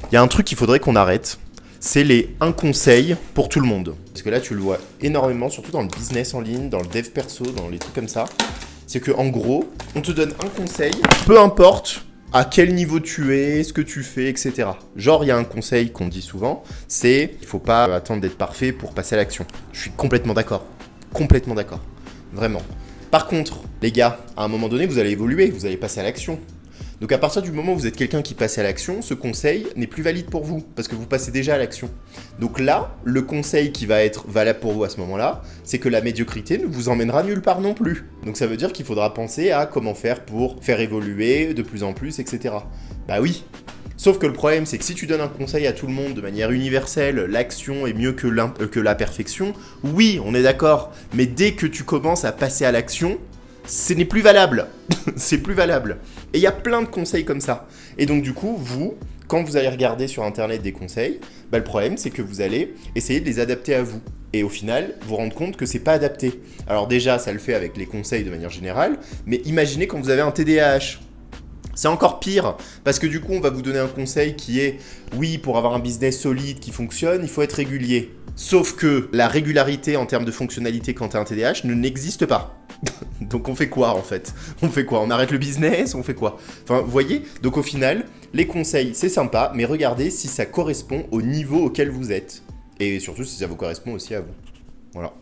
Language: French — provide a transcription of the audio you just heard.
Il y a un truc qu'il faudrait qu'on arrête, c'est les un conseil pour tout le monde. Parce que là, tu le vois énormément, surtout dans le business en ligne, dans le dev perso, dans les trucs comme ça. C'est que en gros, on te donne un conseil, peu importe à quel niveau tu es, ce que tu fais, etc. Genre, il y a un conseil qu'on dit souvent, c'est il faut pas attendre d'être parfait pour passer à l'action. Je suis complètement d'accord. Complètement d'accord. Vraiment. Par contre, les gars, à un moment donné, vous allez évoluer, vous allez passer à l'action. Donc à partir du moment où vous êtes quelqu'un qui passe à l'action, ce conseil n'est plus valide pour vous, parce que vous passez déjà à l'action. Donc là, le conseil qui va être valable pour vous à ce moment-là, c'est que la médiocrité ne vous emmènera nulle part non plus. Donc ça veut dire qu'il faudra penser à comment faire pour faire évoluer de plus en plus, etc. Bah oui. Sauf que le problème, c'est que si tu donnes un conseil à tout le monde de manière universelle, l'action est mieux que la perfection, oui, on est d'accord, mais dès que tu commences à passer à l'action, ce n'est plus valable. C'est plus valable. Et il y a plein de conseils comme ça. Et donc du coup, vous, quand vous allez regarder sur internet des conseils, bah, le problème c'est que vous allez essayer de les adapter à vous. Et au final, vous rendre compte que c'est pas adapté. Alors déjà, ça le fait avec les conseils de manière générale, mais imaginez quand vous avez un TDAH. C'est encore pire, parce que du coup, on va vous donner un conseil qui est, oui, pour avoir un business solide qui fonctionne, il faut être régulier. Sauf que la régularité en termes de fonctionnalité quand tu as un TDAH n'existe pas. Donc on fait quoi en fait? On fait quoi? On arrête le business? On fait quoi? Enfin, vous voyez? Donc au final, les conseils, c'est sympa, mais regardez si ça correspond au niveau auquel vous êtes. Et surtout si ça vous correspond aussi à vous. Voilà.